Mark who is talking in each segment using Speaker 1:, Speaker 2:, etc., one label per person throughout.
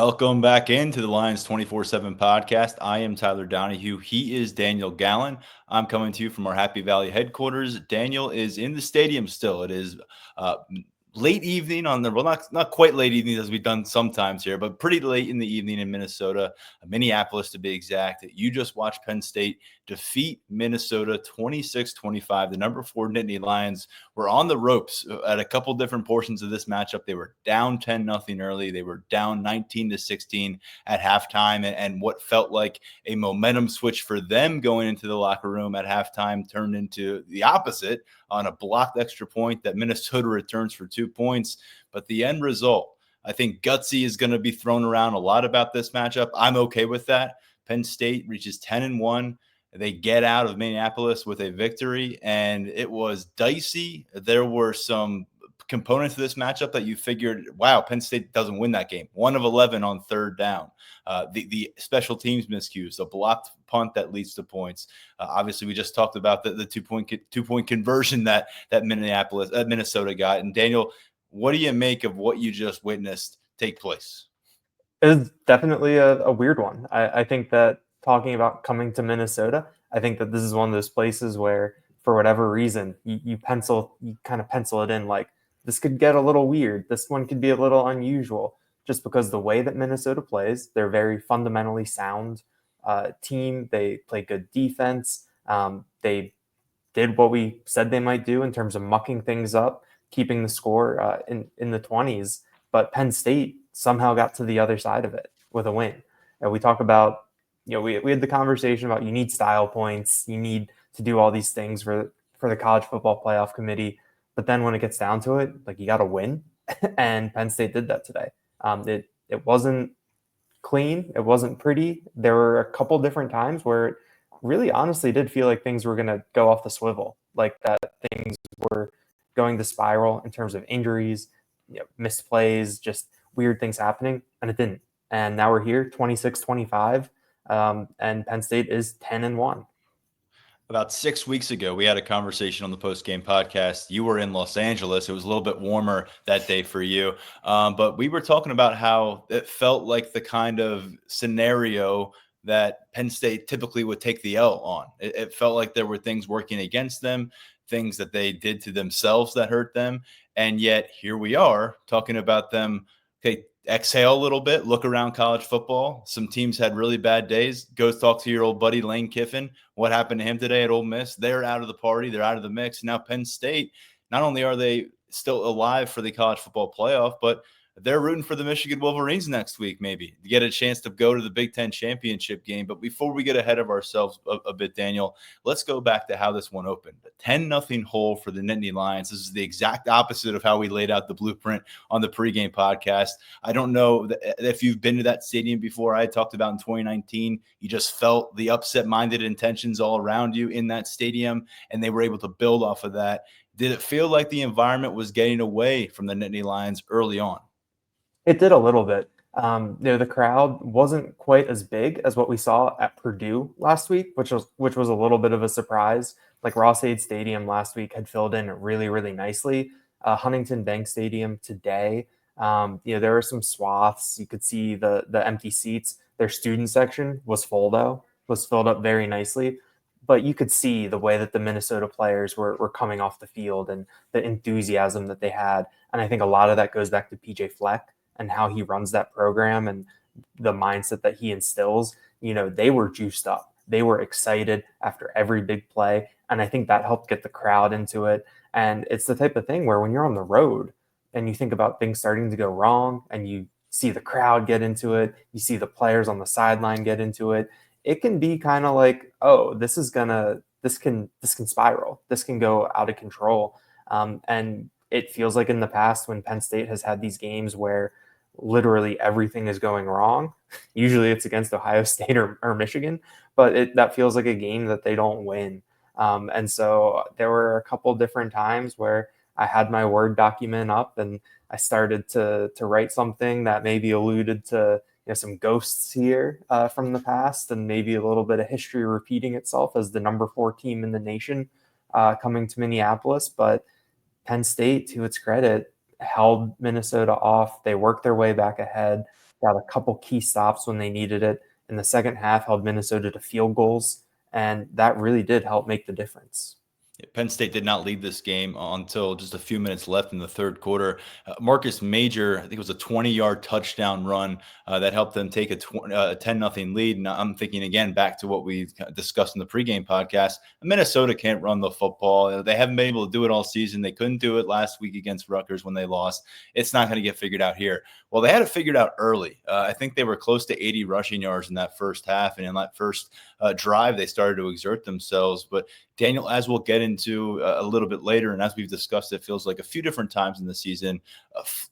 Speaker 1: Welcome back into the Lions247 Podcast. I am Tyler Donahue. He is Daniel Gallen. I'm coming to you from our Happy Valley headquarters. Daniel is in the stadium still. It is late evening not quite late evening as we've done sometimes here, but pretty late in the evening in Minnesota, Minneapolis to be exact. You just watched Penn State defeat Minnesota 26-25. The number 4 Nittany Lions were on the ropes at a couple different portions of this matchup. They were down 10-0 early. They were down 19-16 at halftime, and what felt like a momentum switch for them going into the locker room at halftime turned into the opposite on a blocked extra point that Minnesota returns for 2 points. But the end result, I think gutsy is going to be thrown around a lot about this matchup. I'm okay with that. Penn State reaches 10-1. They get out of Minneapolis with a victory, and it was dicey. There were some components of this matchup that you figured, wow, Penn State doesn't win that game. 1 of 11 on third down. The special teams miscues, a blocked punt that leads to points. Obviously, we just talked about the two-point conversion that Minnesota got. And Daniel, what do you make of what you just witnessed take place?
Speaker 2: It was definitely a weird one. I think that talking about coming to Minnesota, I think that this is one of those places where, for whatever reason, you kind of pencil it in like, this could get a little weird. This one could be a little unusual, just because the way that Minnesota plays, they're very fundamentally sound team. They play good defense. They did what we said they might do in terms of mucking things up, keeping the score in the 20s. But Penn State somehow got to the other side of it with a win. And we talk about, we had the conversation about you need style points, you need to do all these things for the college football playoff committee. But then when it gets down to it, like, you got to win. And Penn State did that today. It wasn't clean. It wasn't pretty. There were a couple different times where it really honestly did feel like things were going to go off the swivel, like that things were going to spiral in terms of injuries, missed plays, just weird things happening. And it didn't. And now we're here 26-25. And Penn State is 10-1.
Speaker 1: About 6 weeks ago, we had a conversation on the Postgame Podcast. You were in Los Angeles. It was a little bit warmer that day for you. But we were talking about how it felt like the kind of scenario that Penn State typically would take the L on. It felt like there were things working against them, things that they did to themselves that hurt them. And yet here we are talking about them. Okay, exhale a little bit, look around college football. Some teams had really bad days. Go talk to your old buddy Lane Kiffin. What happened to him today at Ole Miss? They're out of the party. They're out of the mix. Now Penn State, not only are they still alive for the college football playoff, but they're rooting for the Michigan Wolverines next week, maybe, to get a chance to go to the Big Ten championship game. But before we get ahead of ourselves a bit, Daniel, let's go back to how this one opened. A 10-0 hole for the Nittany Lions. This is the exact opposite of how we laid out the blueprint on the pregame podcast. I don't know if you've been to that stadium before. I talked about in 2019, you just felt the upset-minded intentions all around you in that stadium, and they were able to build off of that. Did it feel like the environment was getting away from the Nittany Lions early on?
Speaker 2: It did a little bit. The crowd wasn't quite as big as what we saw at Purdue last week, which was a little bit of a surprise. Like, Ross-Ade Stadium last week had filled in really, really nicely. Huntington Bank Stadium today, there were some swaths. You could see the empty seats. Their student section was full, though, was filled up very nicely. But you could see the way that the Minnesota players were coming off the field and the enthusiasm that they had. And I think a lot of that goes back to PJ Fleck and how he runs that program and the mindset that he instills. They were juiced up. They were excited after every big play. And I think that helped get the crowd into it. And it's the type of thing where when you're on the road and you think about things starting to go wrong and you see the crowd get into it, you see the players on the sideline get into it, it can be kind of like, oh, this can spiral. This can go out of control. And it feels like in the past when Penn State has had these games where literally everything is going wrong, usually it's against Ohio State or Michigan, but that feels like a game that they don't win. And so there were a couple different times where I had my Word document up and I started to write something that maybe alluded to some ghosts here from the past and maybe a little bit of history repeating itself as the number 4 team in the nation coming to Minneapolis. But Penn State, to its credit, held Minnesota off. They worked their way back ahead. got a couple key stops when they needed it. In the second half, held Minnesota to field goals, and that really did help make the difference.
Speaker 1: Penn State did not lead this game until just a few minutes left in the third quarter. Marcus Major, I think it was a 20-yard touchdown run that helped them take a 10-0 lead. And I'm thinking, again, back to what we discussed in the pregame podcast. Minnesota can't run the football. They haven't been able to do it all season. They couldn't do it last week against Rutgers when they lost. It's not going to get figured out here. Well, they had it figured out early. I think they were close to 80 rushing yards in that first half. And in that first drive, they started to exert themselves. But Daniel, as we'll get into a little bit later, and as we've discussed, it feels like a few different times in the season,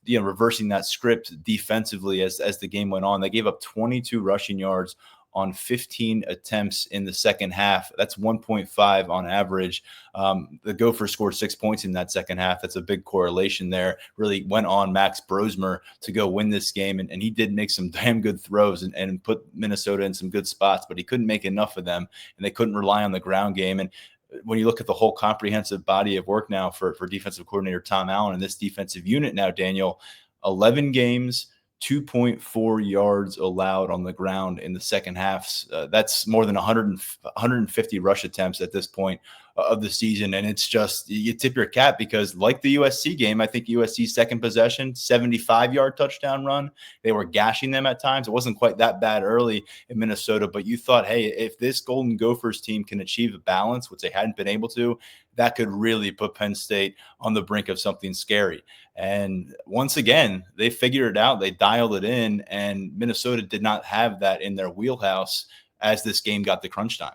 Speaker 1: reversing that script defensively as the game went on. They gave up 22 rushing yards on 15 attempts in the second half. That's 1.5 on average. The Gophers scored 6 points in that second half. That's a big correlation there. Really went on Max Brosmer to go win this game, and he did make some damn good throws and put Minnesota in some good spots, but he couldn't make enough of them, and they couldn't rely on the ground game. And when you look at the whole comprehensive body of work now for defensive coordinator Tom Allen and this defensive unit now, Daniel, 11 games, 2.4 yards allowed on the ground in the second half. That's more than 150 rush attempts at this point of the season. And it's just, you tip your cap because like the USC game, I think USC's second possession, 75-yard touchdown run, they were gashing them at times. It wasn't quite that bad early in Minnesota, but you thought, hey, if this Golden Gophers team can achieve a balance, which they hadn't been able to, that could really put Penn State on the brink of something scary. And once again, they figured it out. They dialed it in, and Minnesota did not have that in their wheelhouse as this game got to crunch time.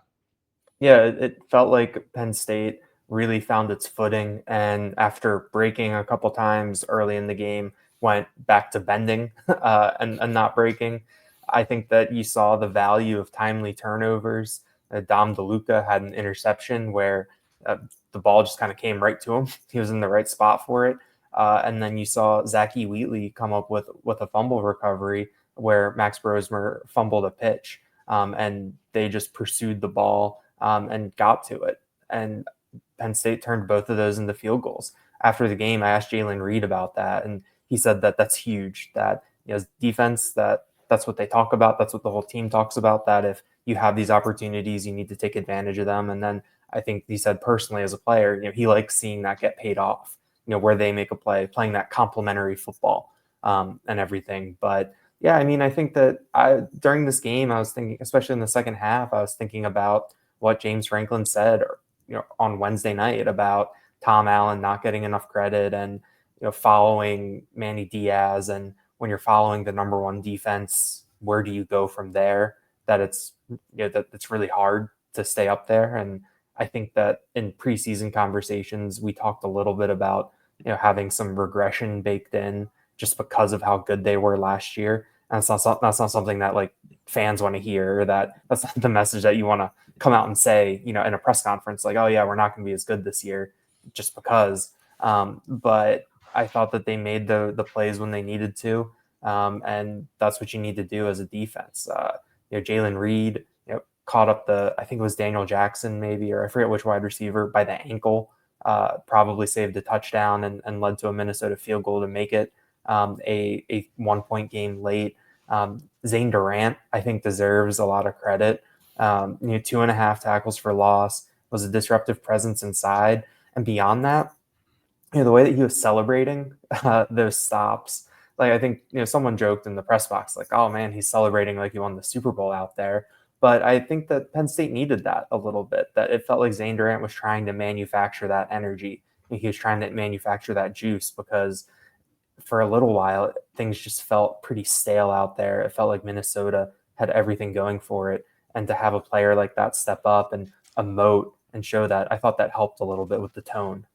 Speaker 2: Yeah, it felt like Penn State really found its footing, and after breaking a couple times early in the game, went back to bending and not breaking. I think that you saw the value of timely turnovers. Dom DeLuca had an interception where the ball just kind of came right to him. He was in the right spot for it. And then you saw Zachy Wheatley come up with a fumble recovery where Max Brosmer fumbled a pitch, and they just pursued the ball and got to it. And Penn State turned both of those into field goals. After the game, I asked Jalen Reed about that, and he said that that's huge, that defense, that's what they talk about. That's what the whole team talks about, that if you have these opportunities, you need to take advantage of them. And then I think he said personally as a player, he likes seeing that get paid off, where they make a play, playing that complementary football and everything. But yeah, I mean, I think that during this game, I was thinking, especially in the second half, I was thinking about what James Franklin said, on Wednesday night about Tom Allen not getting enough credit and, following Manny Diaz. And when you're following the number one defense, where do you go from there? That it's, that it's really hard to stay up there. And I think that in preseason conversations, we talked a little bit about, having some regression baked in just because of how good they were last year. And that's not something that like fans want to hear, or that's not the message that you want to come out and say, in a press conference, like, oh yeah, we're not going to be as good this year just because. But I thought that they made the plays when they needed to. And that's what you need to do as a defense. Jalen Reed, caught up I think it was Daniel Jackson maybe, or I forget which wide receiver, by the ankle, probably saved a touchdown and led to a Minnesota field goal to make it a 1-point game late. Zane Durant, I think, deserves a lot of credit. 2.5 tackles for loss, was a disruptive presence inside. And beyond that, the way that he was celebrating those stops, like I think, someone joked in the press box, like, oh man, he's celebrating like he won the Super Bowl out there. But I think that Penn State needed that a little bit, that it felt like Zane Durant was trying to manufacture that energy. He was trying to manufacture that juice, because for a little while, things just felt pretty stale out there. It felt like Minnesota had everything going for it. And to have a player like that step up and emote and show that, I thought that helped a little bit with the tone.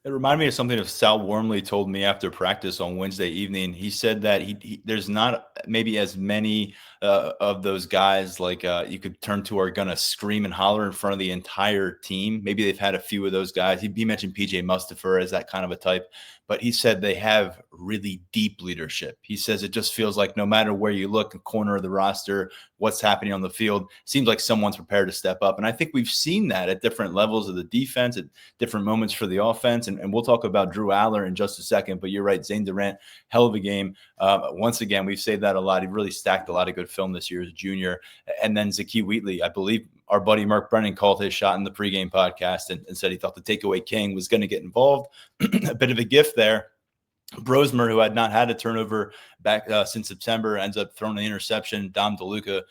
Speaker 1: It reminded me of something that Sal Wormley told me after practice on Wednesday evening. He said that there's not maybe as many of those guys like you could turn to are going to scream and holler in front of the entire team. Maybe they've had a few of those guys. He mentioned PJ Mustipher as that kind of a type, but he said they have really deep leadership. He says it just feels like no matter where you look, the corner of the roster, what's happening on the field, seems like someone's prepared to step up. And I think we've seen that at different levels of the defense, at different moments for the offense. and we'll talk about Drew Aller in just a second. But you're right, Zane Durant, hell of a game. Once again, we've said that a lot. He really stacked a lot of good film this year as a junior. And then Zakee Wheatley, I believe our buddy Mark Brennan called his shot in the pregame podcast and said he thought the takeaway king was going to get involved. A bit of a gift there. Brosmer, who had not had a turnover back since September, ends up throwing an interception. Dom DeLuca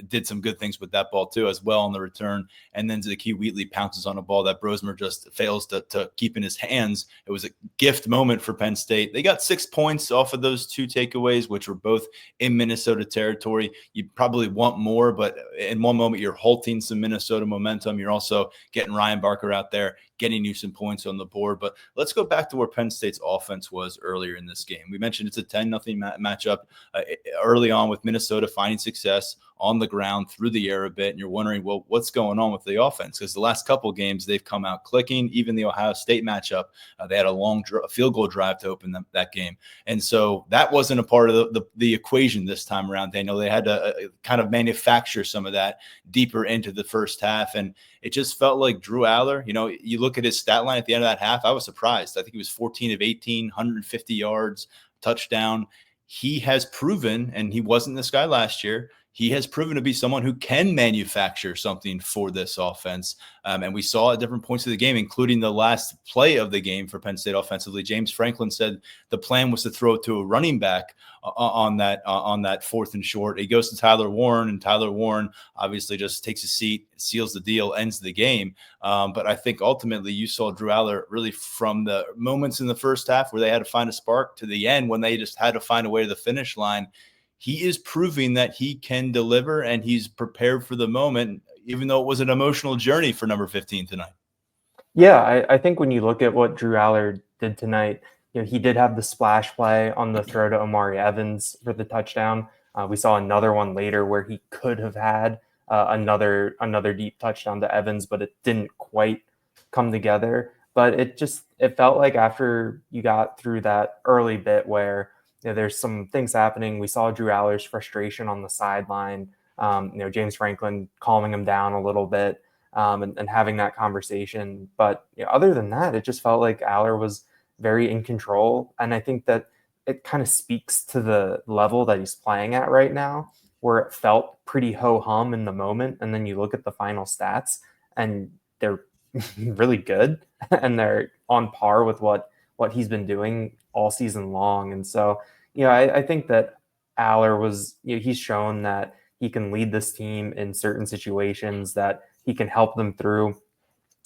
Speaker 1: did some good things with that ball too as well on the return. And then Zakee Wheatley pounces on a ball that Brosmer just fails to keep in his hands. It was a gift moment for Penn State. They got 6 points off of those two takeaways, which were both in Minnesota territory. You probably want more, but in one moment you're halting some Minnesota momentum. You're also getting Ryan Barker out there, getting you some points on the board. But let's go back to where Penn State's offense was earlier in this game. We mentioned it's a 10-0 matchup early on, with Minnesota finding success on the ground, through the air a bit, and you're wondering, well, what's going on with the offense? Because the last couple of games, they've come out clicking. Even the Ohio State matchup, they had a long field goal drive to open that game. And so that wasn't a part of the equation this time around, Daniel. They had to kind of manufacture some of that deeper into the first half, and it just felt like Drew Aller, you look at his stat line at the end of that half, I was surprised. I think he was 14 of 18, 150 yards, touchdown. He has proven, and he wasn't this guy last year, he has proven to be someone who can manufacture something for this offense. And we saw at different points of the game, including the last play of the game for Penn State offensively. James Franklin said the plan was to throw it to a running back on that 4th and short. He goes to Tyler Warren, and Tyler Warren obviously just takes a seat, seals the deal, ends the game. But I think ultimately you saw Drew Aller really from the moments in the first half where they had to find a spark to the end when they just had to find a way to the finish line. He is proving that he can deliver, and he's prepared for the moment, even though it was an emotional journey for number 15 tonight.
Speaker 2: Yeah, I think when you look at what Drew Aller did tonight, he did have the splash play on the throw to Omari Evans for the touchdown. We saw another one later where he could have had another deep touchdown to Evans, but it didn't quite come together. But it felt like after you got through that early bit where there's some things happening. We saw Drew Aller's frustration on the sideline. James Franklin calming him down a little bit and having that conversation. But other than that, it just felt like Aller was very in control. And I think that it kind of speaks to the level that he's playing at right now, where it felt pretty ho-hum in the moment. And then you look at the final stats and they're really good and they're on par with what he's been doing all season long. And so, I think that Aller was, he's shown that he can lead this team in certain situations, that he can help them through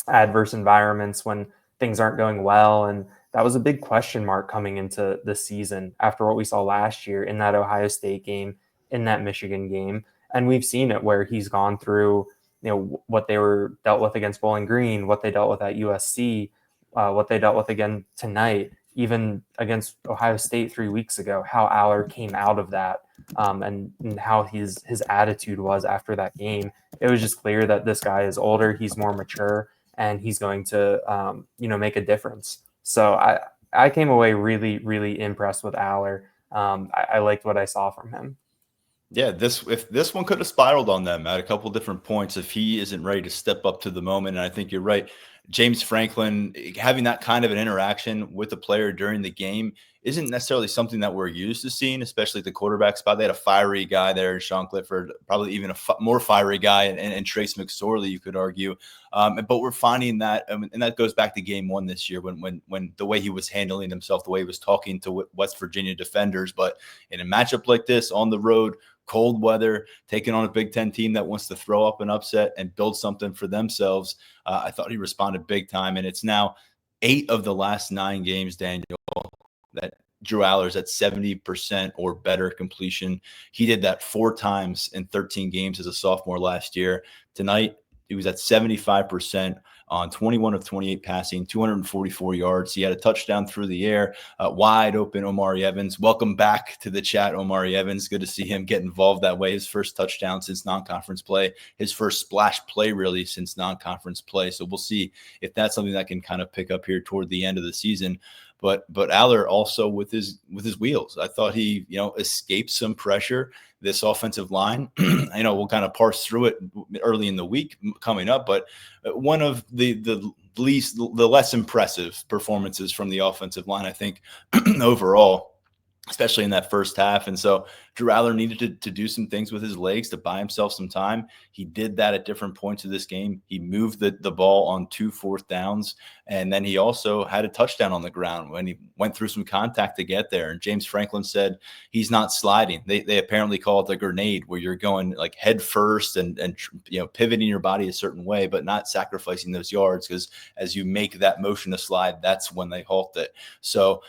Speaker 2: adverse environments when things aren't going well. And that was a big question mark coming into the season after what we saw last year in that Ohio State game, in that Michigan game. And we've seen it where he's gone through, what they were dealt with against Bowling Green, what they dealt with at USC, what they dealt with again tonight, even against Ohio State 3 weeks ago, how Aller came out of that and how his attitude was after that game. It was just clear that this guy is older, he's more mature, and he's going to, make a difference. So I came away really, really impressed with Aller. I liked what I saw from him.
Speaker 1: Yeah, if this one could have spiraled on them at a couple different points if he isn't ready to step up to the moment. And I think you're right. James Franklin having that kind of an interaction with the player during the game isn't necessarily something that we're used to seeing, especially at the quarterback spot. They had a fiery guy there, Sean Clifford, probably even a more fiery guy, and Trace McSorley, you could argue. But we're finding that, and that goes back to game one this year when the way he was handling himself, the way he was talking to West Virginia defenders. But in a matchup like this on the road, cold weather, taking on a Big Ten team that wants to throw up an upset and build something for themselves, I thought he responded big time. And it's now 8 of the last 9 games, Daniel, that Drew Aller's at 70% or better completion. He did that 4 times in 13 games as a sophomore last year. Tonight, he was at 75% on 21 of 28 passing, 244 yards. He had a touchdown through the air, wide open Omari Evans. Welcome back to the chat, Omari Evans. Good to see him get involved that way. His first touchdown since non-conference play, his first splash play really since non-conference play. So we'll see if that's something that can kind of pick up here toward the end of the season. But Aller also with his wheels. I thought he, escaped some pressure. This offensive line, we'll kind of parse through it early in the week coming up. But one of the the less impressive performances from the offensive line, I think, overall, especially in that first half. And so Drew Aller needed to do some things with his legs to buy himself some time. He did that at different points of this game. He moved the ball on 2 4th downs. And then he also had a touchdown on the ground when he went through some contact to get there. And James Franklin said he's not sliding. They apparently call it the grenade, where you're going like head first and pivoting your body a certain way, but not sacrificing those yards, because as you make that motion to slide, that's when they halt it. So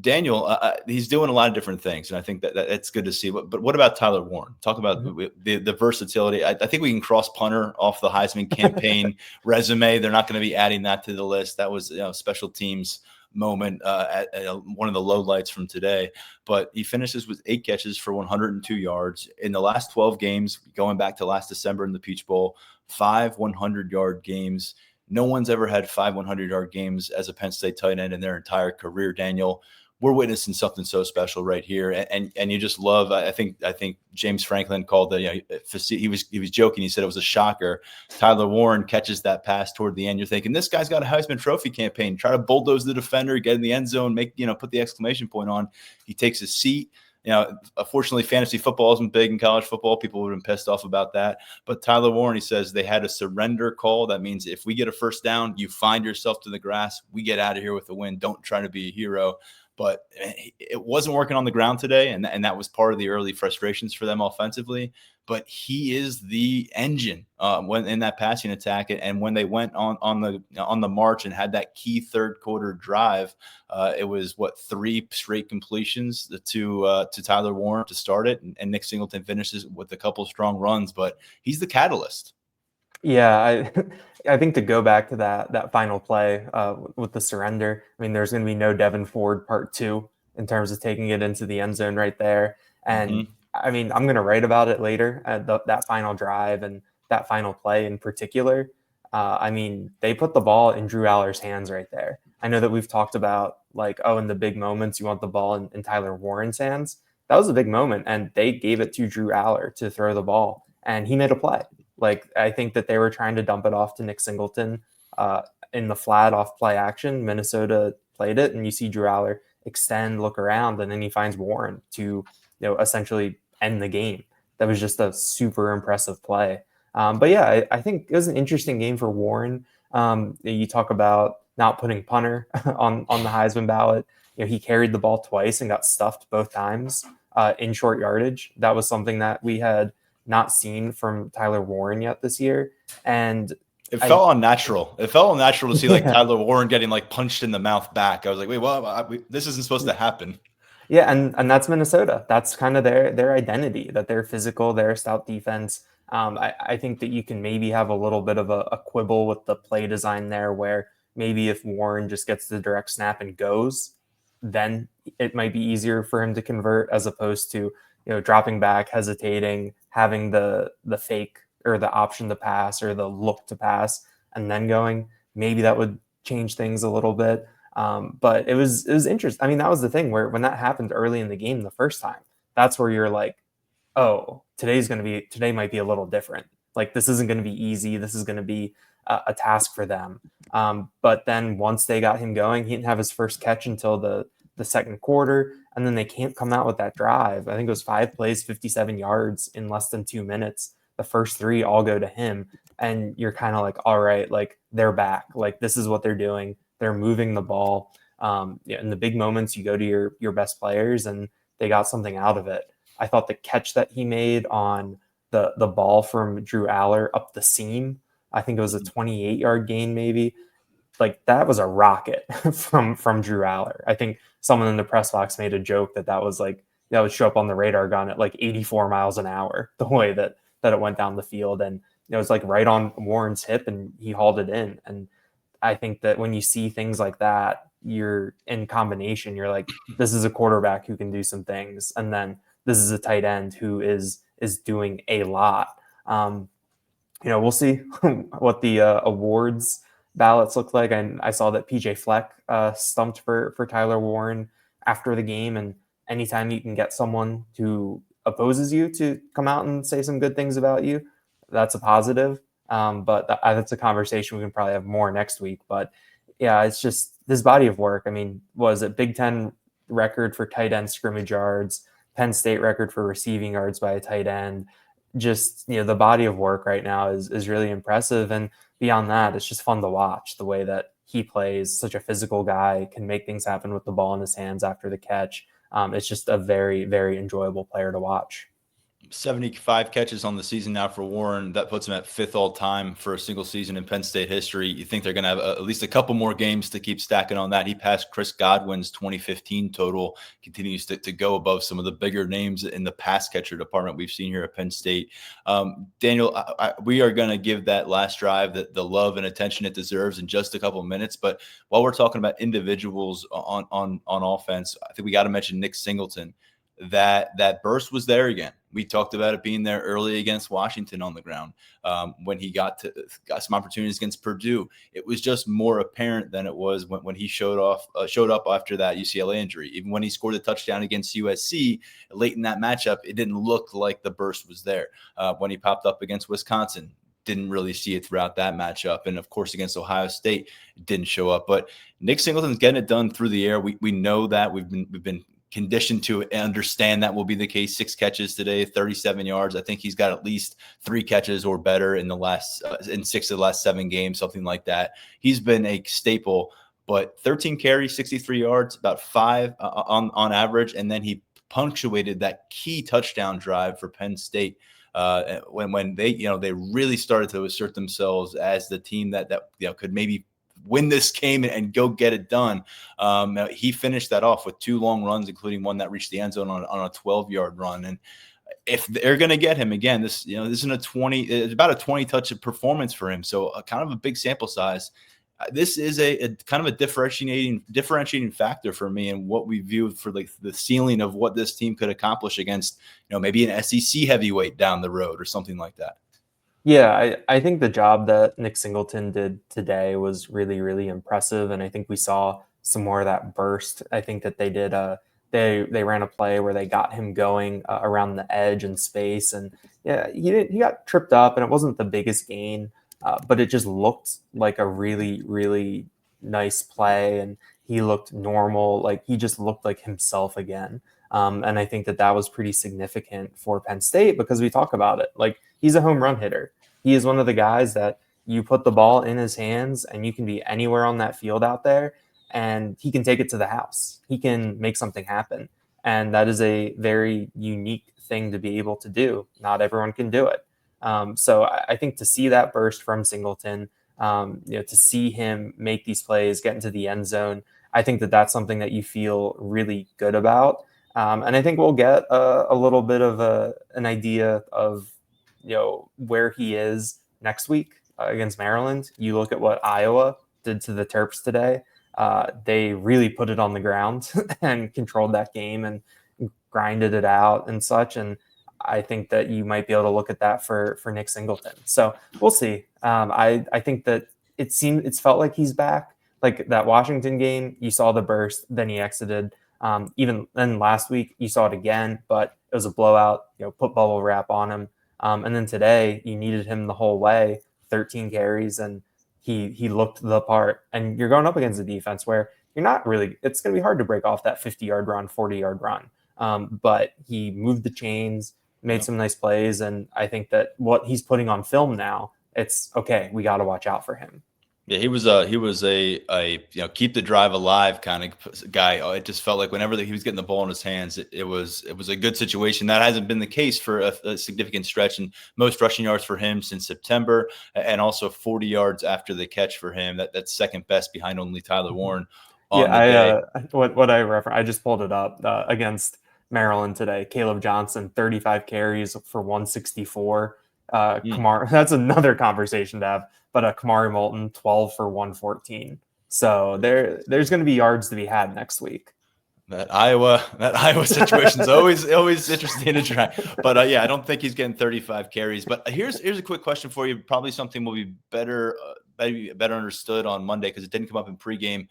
Speaker 1: Daniel, he's doing a lot of different things, and I think that it's good to see. But what about Tyler Warren? Talk about the versatility. I think we can cross punter off the Heisman campaign resume. They're not going to be adding that to the list. That was special teams moment at one of the lowlights from today. But he finishes with 8 catches for 102 yards. In the last 12 games, going back to last December in the Peach Bowl, 5 100-yard games. No one's ever had 5 100-yard games as a Penn State tight end in their entire career, Daniel. We're witnessing something so special right here, and you just love. I think James Franklin called he was joking. He said it was a shocker. Tyler Warren catches that pass toward the end. You're thinking, this guy's got a Heisman Trophy campaign. Try to bulldoze the defender, get in the end zone, put the exclamation point on. He takes his seat. Unfortunately, fantasy football isn't big in college football. People would have been pissed off about that. But Tyler Warren, he says they had a surrender call. That means if we get a first down, you find yourself to the grass. We get out of here with a win. Don't try to be a hero. But it wasn't working on the ground today, and that was part of the early frustrations for them offensively. But he is the engine when in that passing attack, and when they went on the march and had that key third quarter drive, it was 3 straight completions to Tyler Warren to start it, and Nick Singleton finishes with a couple strong runs. But he's the catalyst.
Speaker 2: Yeah, I think to go back to that final play with the surrender, I mean, there's going to be no Devin Ford part 2 in terms of taking it into the end zone right there. And I mean, I'm going to write about it later, that final drive and that final play in particular. I mean, they put the ball in Drew Aller's hands right there. I know that we've talked about in the big moments, you want the ball in Tyler Warren's hands. That was a big moment, and they gave it to Drew Aller to throw the ball, and he made a play. I think that they were trying to dump it off to Nick Singleton in the flat off play action. Minnesota played it, and you see Drew Aller extend, look around, and then he finds Warren to essentially end the game. That was just a super impressive play. But yeah, I think it was an interesting game for Warren. You talk about not putting punter on the Heisman ballot. He carried the ball twice and got stuffed both times in short yardage. That was something that we had not seen from Tyler Warren yet this year. And
Speaker 1: it felt unnatural. It felt unnatural to see Tyler Warren getting punched in the mouth back. I was like, wait, this isn't supposed to happen.
Speaker 2: Yeah. And that's Minnesota. That's kind of their identity, that they're physical, they're a stout defense. I think that you can maybe have a little bit of a quibble with the play design there, where maybe if Warren just gets the direct snap and goes, then it might be easier for him to convert, as opposed to dropping back, hesitating, having the fake or the option to pass or the look to pass, and then going. Maybe that would change things a little bit. But it was interesting. I mean, that was the thing where when that happened early in the game the first time, that's where you're like, oh, today might be a little different. This isn't going to be easy. This is going to be a task for them. But then once they got him going, he didn't have his first catch until the second quarter. And then they can't come out with that drive. I think it was 5 plays, 57 yards in less than 2 minutes. The first 3 all go to him. And you're kind of like, all right, they're back. This is what they're doing. They're moving the ball. In the big moments, you go to your best players, and they got something out of it. I thought the catch that he made on the ball from Drew Aller up the seam, I think it was a 28-yard gain maybe. That was a rocket from Drew Aller. I think someone in the press box made a joke that would show up on the radar gun at 84 miles an hour, the way that it went down the field. And it was right on Warren's hip, and he hauled it in. And I think that when you see things like that, you're in combination, you're like, this is a quarterback who can do some things. And then this is a tight end who is doing a lot. We'll see what the awards ballots look like. And I saw that PJ Fleck stumped for Tyler Warren after the game. And anytime you can get someone who opposes you to come out and say some good things about you, that's a positive. But that's a conversation we can probably have more next week. But yeah, it's just this body of work. I mean, was it Big Ten record for tight end scrimmage yards, Penn State record for receiving yards by a tight end? Just, the body of work right now is really impressive. And beyond that, it's just fun to watch the way that he plays. Such a physical guy, can make things happen with the ball in his hands after the catch. It's just a very, very enjoyable player to watch.
Speaker 1: 75 catches on the season now for Warren. That puts him at 5th all time for a single season in Penn State history. You think they're going to have at least a couple more games to keep stacking on that. He passed Chris Godwin's 2015 total, continues to go above some of the bigger names in the pass catcher department we've seen here at Penn State. Daniel, we are going to give that last drive the love and attention it deserves in just a couple of minutes. But while we're talking about individuals on offense, I think we got to mention Nick Singleton. That burst was there again. We talked about it being there early against Washington on the ground. When he got some opportunities against Purdue, it was just more apparent than it was when he showed up after that UCLA injury. Even when he scored a touchdown against USC late in that matchup, it didn't look like the burst was there. When he popped up against Wisconsin, didn't really see it throughout that matchup. And of course, against Ohio State, it didn't show up. But Nick Singleton's getting it done through the air. We know that we've been conditioned to understand that will be the case. 6 catches today, 37 yards. I think he's got at least 3 catches or better in in 6 of the last 7 games, something like that. He's been a staple, but 13 carries, 63 yards, about 5 on average. And then he punctuated that key touchdown drive for Penn State when they really started to assert themselves as the team that could maybe win this game and go get it done. He finished that off with 2 long runs, including one that reached the end zone on a 12-yard run. And if they're going to get him again, this isn't it's about a 20 touch performance for him. So kind of a big sample size. This is a kind of a differentiating factor for me and what we view for the ceiling of what this team could accomplish against, maybe an SEC heavyweight down the road or something like that.
Speaker 2: Yeah, I think the job that Nick Singleton did today was really, really impressive. And I think we saw some more of that burst. I think that they did they ran a play where they got him going around the edge and space. And yeah, he got tripped up, and it wasn't the biggest gain, but it just looked like a really, really nice play. And he looked normal. Like, he just looked like himself again. And I think that was pretty significant for Penn State, because we talk about it. Like, he's a home run hitter. He is one of the guys that you put the ball in his hands and you can be anywhere on that field out there, and he can take it to the house. He can make something happen. And that is a very unique thing to be able to do. Not everyone can do it. So I think to see that burst from Singleton, to see him make these plays, get into the end zone, I think that that's something that you feel really good about. And I think we'll get a little bit of an idea of, where he is next week against Maryland. You look at what Iowa did to the Terps today. They really put it on the ground and controlled that game and grinded it out and such. And I think that you might be able to look at that for Nick Singleton. So we'll see. I think that it's felt like he's back. Like that Washington game, you saw the burst, then he exited. Even then last week, you saw it again, but it was a blowout, put bubble wrap on him. And then today, you needed him the whole way, 13 carries, and he looked the part. And you're going up against a defense where you're not really – it's going to be hard to break off that 50-yard run, 40-yard run. But he moved the chains, made some nice plays, and I think that what he's putting on film now, it's okay, we got to watch out for him.
Speaker 1: Yeah, he was a keep the drive alive kind of guy. It just felt like whenever he was getting the ball in his hands, it was a good situation. That hasn't been the case for a significant stretch, and most rushing yards for him since September, and also 40 yards after the catch for him. That's second best behind only Tyler Warren.
Speaker 2: What I referenced, I just pulled it up against Maryland today. Caleb Johnson, 35 carries for 164. Kamari, that's another conversation to have. But Kamari Moulton, 12 for 114. So there's going to be yards to be had next week.
Speaker 1: That Iowa situation is always interesting to try. But I don't think he's getting 35 carries. But here's a quick question for you. Probably something will be better understood on Monday because it didn't come up in pregame.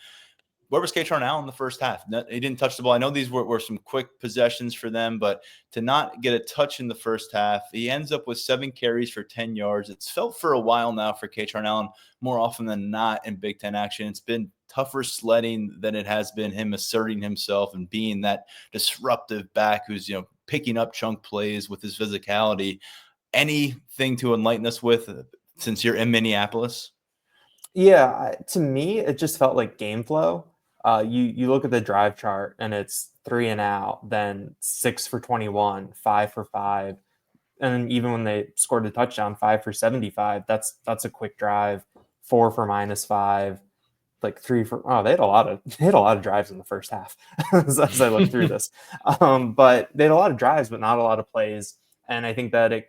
Speaker 1: where was Khari Allen in the first half? He didn't touch the ball. I know these were some quick possessions for them, but to not get a touch in the first half, he ends up with 7 carries for 10 yards. It's felt for a while now for Khari Allen, more often than not in Big Ten action. It's been tougher sledding than it has been him asserting himself and being that disruptive back who's, picking up chunk plays with his physicality. Anything to enlighten us with since you're in Minneapolis?
Speaker 2: Yeah, to me, it just felt like game flow. You look at the drive chart and it's 3 and out, then 6 for 21, 5 for 5. And even when they scored the touchdown, 5 for 75, that's a quick drive. 4 for -5, like 3 for they had a lot of drives in the first half as I look through this. But they had a lot of drives, but not a lot of plays. And I think that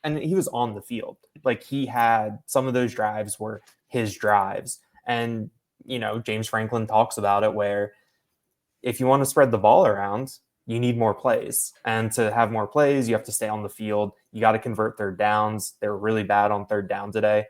Speaker 2: and he was on the field. Like, he had some of those drives were his drives. And, James Franklin talks about it, where if you want to spread the ball around, you need more plays. And to have more plays, you have to stay on the field. You got to convert third downs. They were really bad on third down today.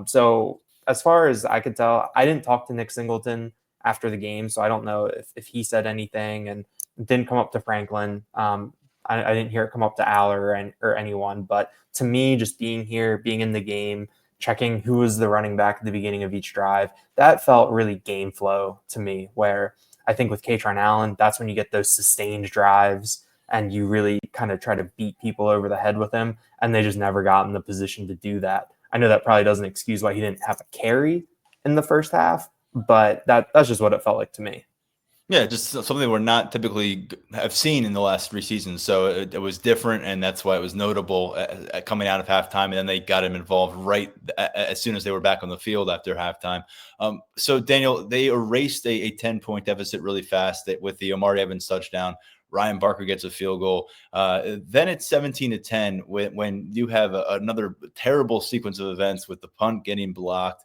Speaker 2: So as far as I could tell, I didn't talk to Nick Singleton after the game, so I don't know if he said anything, and it didn't come up to Franklin. I didn't hear it come up to Aller or anyone, but to me, just being here, being in the game, checking who was the running back at the beginning of each drive, that felt really game flow to me, where I think with Khari Allen, that's when you get those sustained drives and you really kind of try to beat people over the head with him, and they just never got in the position to do that. I know that probably doesn't excuse why he didn't have a carry in the first half, but that's just what it felt like to me.
Speaker 1: Yeah, just something we're not typically have seen in the last 3 seasons. So it was different, and that's why it was notable coming out of halftime. And then they got him involved right as soon as they were back on the field after halftime. So, Daniel, they erased a 10-point deficit really fast with the Omari Evans touchdown. Ryan Barker gets a field goal. Then it's 17-10 when you have another terrible sequence of events with the punt getting blocked.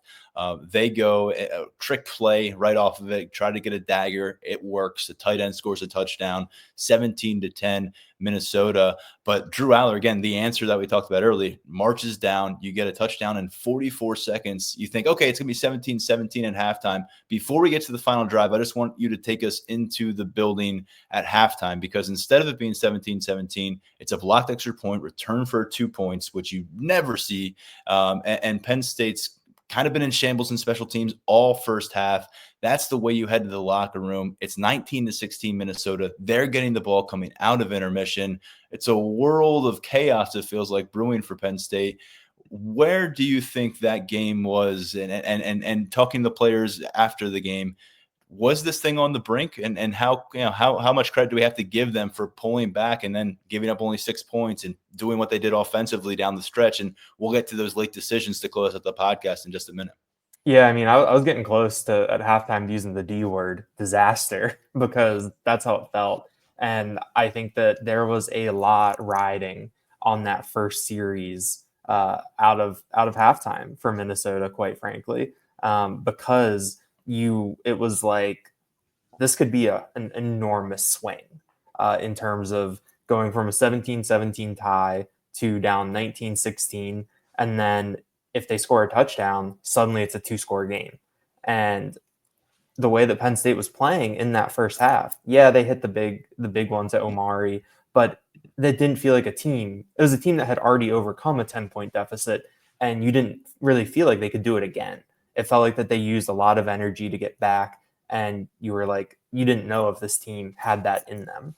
Speaker 1: They go a trick play right off of it, try to get a dagger. It works. The tight end scores a touchdown, 17-10 Minnesota. But Drew Aller, again, the answer that we talked about early, marches down. You get a touchdown in 44 seconds. You think, okay, it's going to be 17-17 at halftime. Before we get to the final drive, I just want you to take us into the building at halftime, because instead of it being 17-17, it's a blocked extra point, return for 2 points, which you never see. And Penn State's kind of been in shambles in special teams all first half. That's the way you head to the locker room. It's 19-16 Minnesota. They're getting the ball coming out of intermission. It's a world of chaos, it feels like, brewing for Penn State. Where do you think that game was? And talking to the players after the game, was this thing on the brink? And how much credit do we have to give them for pulling back and then giving up only 6 points and doing what they did offensively down the stretch? And we'll get to those late decisions to close out the podcast in just a minute.
Speaker 2: Yeah, I mean, I was getting close to at halftime using the D word, disaster, because that's how it felt. And I think that there was a lot riding on that first series out of halftime for Minnesota, quite frankly, because it was like this could be an enormous swing in terms of going from a 17-17 tie to down 19-16, and then if they score a touchdown, suddenly it's a 2-score game. And the way that Penn State was playing in that first half, yeah, they hit the big ones at Omari, but that didn't feel like a team. It was a team that had already overcome a 10-point deficit, and you didn't really feel like they could do it again. It felt like that they used a lot of energy to get back, and you were like, you didn't know if this team had that in them.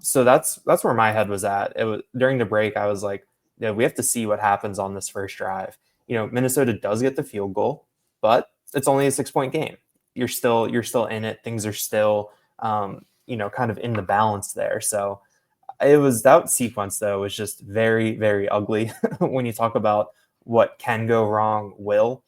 Speaker 2: So that's where my head was at. It was during the break. I was like, yeah, we have to see what happens on this first drive. Minnesota does get the field goal, but it's only a 6-point game. You're still in it. Things are still, kind of in the balance there. So it was that sequence, though, was just very, very ugly when you talk about what can go wrong will.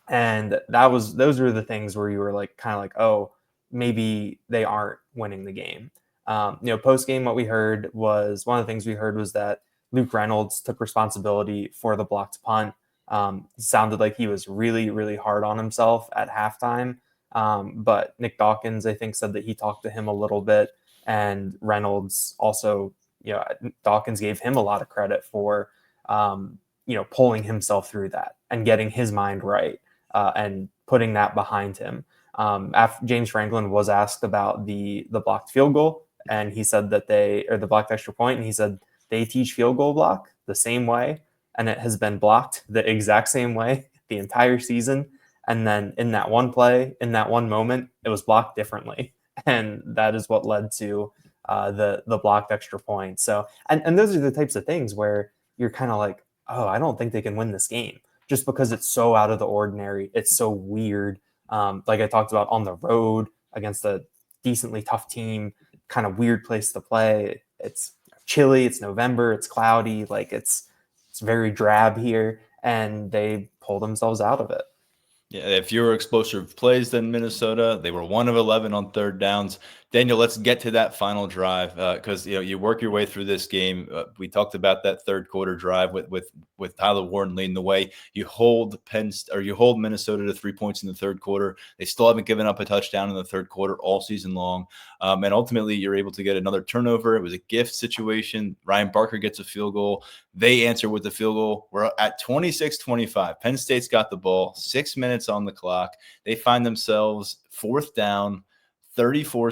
Speaker 2: And those were the things where you were like, kind of like, oh, maybe they aren't winning the game. Post game, one of the things we heard was that Luke Reynolds took responsibility for the blocked punt. Sounded like he was really, really hard on himself at halftime. But Nick Dawkins, I think, said that he talked to him a little bit, and Reynolds also, Dawkins gave him a lot of credit for, pulling himself through that and getting his mind right and putting that behind him. After James Franklin was asked about the blocked field goal, and he said that the blocked extra point, and he said they teach field goal block the same way, and it has been blocked the exact same way the entire season. And then in that one play, in that one moment, it was blocked differently, and that is what led to the blocked extra point. So, and those are the types of things where you're kind of like, oh, I don't think they can win this game just because it's so out of the ordinary. It's so weird. Like I talked about, on the road against a decently tough team, kind of weird place to play. It's chilly, it's November, it's cloudy, like it's very drab here, and they pull themselves out of it.
Speaker 1: Yeah, fewer explosive plays than Minnesota. They were 1 of 11 on third downs. Daniel, let's get to that final drive because you work your way through this game. We talked about that third quarter drive with Tyler Warren leading the way. You hold Minnesota to 3 points in the third quarter. They still haven't given up a touchdown in the third quarter all season long, and ultimately you're able to get another turnover. It was a gift situation. Ryan Barker gets a field goal. They answer with the field goal. We're at 26-25. Penn State's got the ball. 6 minutes on the clock. They find themselves fourth down, 34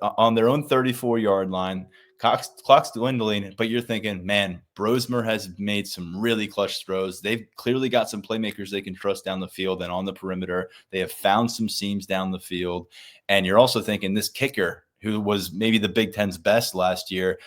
Speaker 1: on their own 34-yard line. Clock's dwindling, but you're thinking, man, Brosmer has made some really clutch throws. They've clearly got some playmakers they can trust down the field and on the perimeter. They have found some seams down the field. And you're also thinking this kicker, who was maybe the Big Ten's best last year,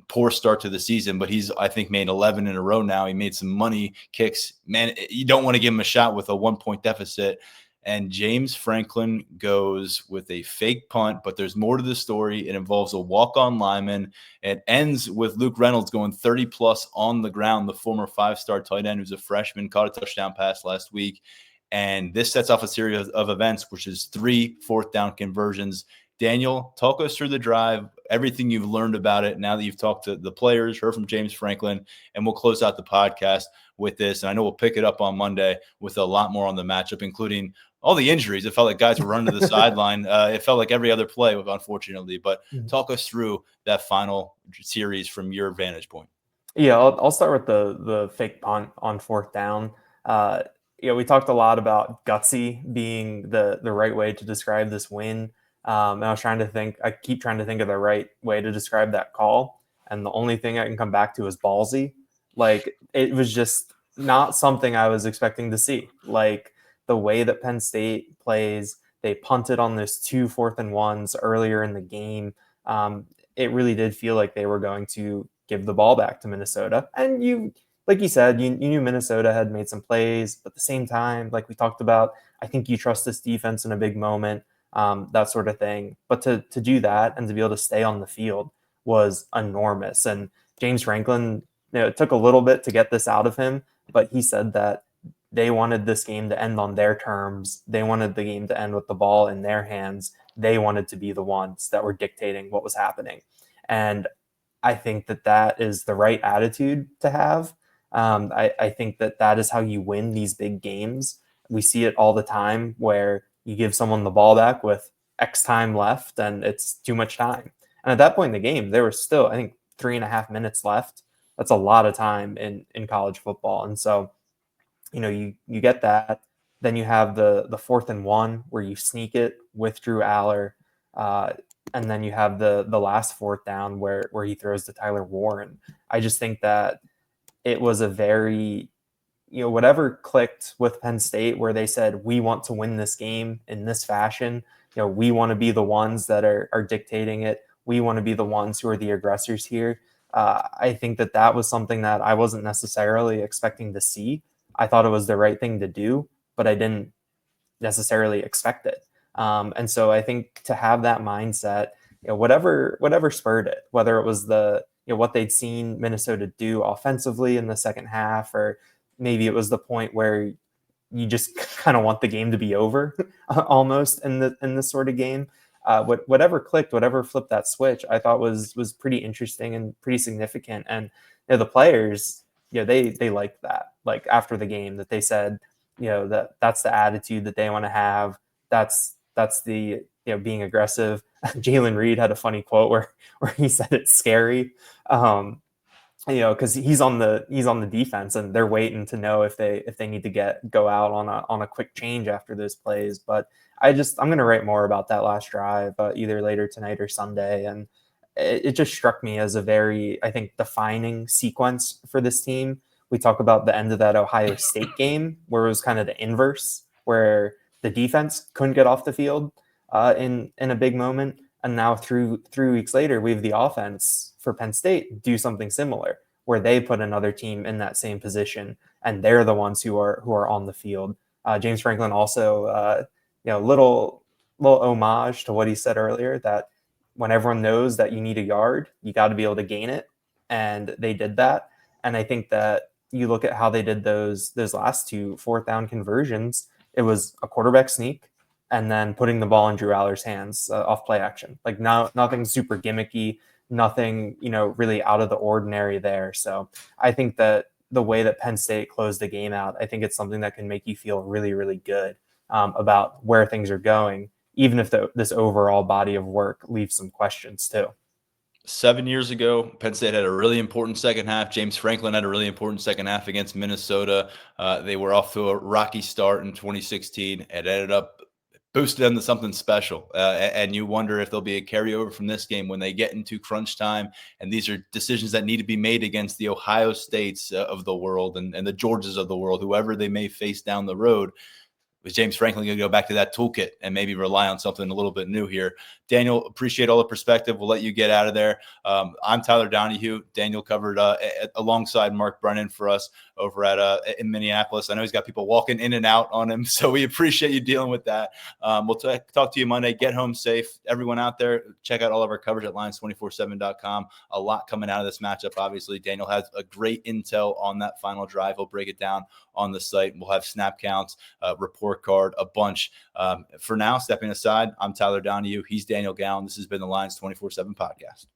Speaker 1: poor start to the season, but he's, I think, made 11 in a row now. He made some money kicks. Man, you don't want to give him a shot with a 1-point deficit. And James Franklin goes with a fake punt, but there's more to the story. It involves a walk-on lineman. It ends with Luke Reynolds going 30-plus on the ground, the former 5-star tight end who's a freshman, caught a touchdown pass last week. And this sets off a series of events, which is 3 fourth-down conversions. Daniel, talk us through the drive, everything you've learned about it now that you've talked to the players, heard from James Franklin, and we'll close out the podcast with this. And I know we'll pick it up on Monday with a lot more on the matchup, including all the injuries. It felt like guys were running to the sideline. It felt like every other play, unfortunately. But talk us through that final series from your vantage point.
Speaker 2: Yeah, I'll start with the fake punt on fourth down. We talked a lot about gutsy being the right way to describe this win. And I keep trying to think of the right way to describe that call. And the only thing I can come back to is ballsy. Like, it was just not something I was expecting to see. Like, the way that Penn State plays, they punted on those 2 4th-and-1s earlier in the game. It really did feel like they were going to give the ball back to Minnesota. And like you said, you knew Minnesota had made some plays, but at the same time, like we talked about, I think you trust this defense in a big moment. That sort of thing. But to do that and to be able to stay on the field was enormous. And James Franklin, it took a little bit to get this out of him, but he said that they wanted this game to end on their terms. They wanted the game to end with the ball in their hands. They wanted to be the ones that were dictating what was happening. And I think that is the right attitude to have. I think that is how you win these big games. We see it all the time where you give someone the ball back with X time left and it's too much time. And at that point in the game, there was still, I think, 3.5 minutes left. That's a lot of time in college football. And so, you get that. Then you have the 4th-and-1 where you sneak it with Drew Aller. And then you have the last fourth down where he throws to Tyler Warren. I just think that it was a very, whatever clicked with Penn State where they said, we want to win this game in this fashion. We want to be the ones that are dictating it. We want to be the ones who are the aggressors here. I think that was something that I wasn't necessarily expecting to see. I thought it was the right thing to do, but I didn't necessarily expect it. And so I think to have that mindset, whatever spurred it, whether it was what they'd seen Minnesota do offensively in the second half, or maybe it was the point where you just kind of want the game to be over almost in this sort of game. Whatever clicked, whatever flipped that switch, I thought was pretty interesting and pretty significant. And the players, they liked that. Like after the game, that they said, that's the attitude that they want to have. That's the being aggressive. Jalen Reed had a funny quote where he said it's scary. because he's on the defense, and they're waiting to know if they need to go out on a quick change after those plays. But I'm going to write more about that last drive either later tonight or Sunday, and it just struck me as a very, I think, defining sequence for this team. We talk about the end of that Ohio State game where it was kind of the inverse, where the defense couldn't get off the field in a big moment. And now through 3 weeks later, we have the offense for Penn State do something similar, where they put another team in that same position, and they're the ones who are on the field. James Franklin also, little homage to what he said earlier, that when everyone knows that you need a yard, you got to be able to gain it, and they did that. And I think that you look at how they did those last two fourth down conversions, it was a quarterback sneak, and then putting the ball in Drew Aller's hands off play action. Like nothing super gimmicky, nothing, really out of the ordinary there. So I think that the way that Penn State closed the game out, I think it's something that can make you feel really, really good about where things are going, even if this overall body of work leaves some questions too.
Speaker 1: 7 years ago, Penn State had a really important second half. James Franklin had a really important second half against Minnesota. They were off to a rocky start in 2016. It ended up boosted them to something special. And you wonder if there'll be a carryover from this game when they get into crunch time. And these are decisions that need to be made against the Ohio States of the world and the Georgias of the world, whoever they may face down the road. Was James Franklin going to go back to that toolkit and maybe rely on something a little bit new here? Daniel, appreciate all the perspective. We'll let you get out of there. I'm Tyler Donahue. Daniel covered alongside Mark Brennan for us over at in Minneapolis. I know he's got people walking in and out on him, so we appreciate you dealing with that. We'll talk to you Monday. Get home safe. Everyone out there, check out all of our coverage at Lions247.com. A lot coming out of this matchup, obviously. Daniel has a great intel on that final drive. He'll break it down on the site. We'll have snap counts, report card, a bunch. For now, stepping aside, I'm Tyler Donahue. He's Daniel Gallen. This has been the Lions247 Podcast.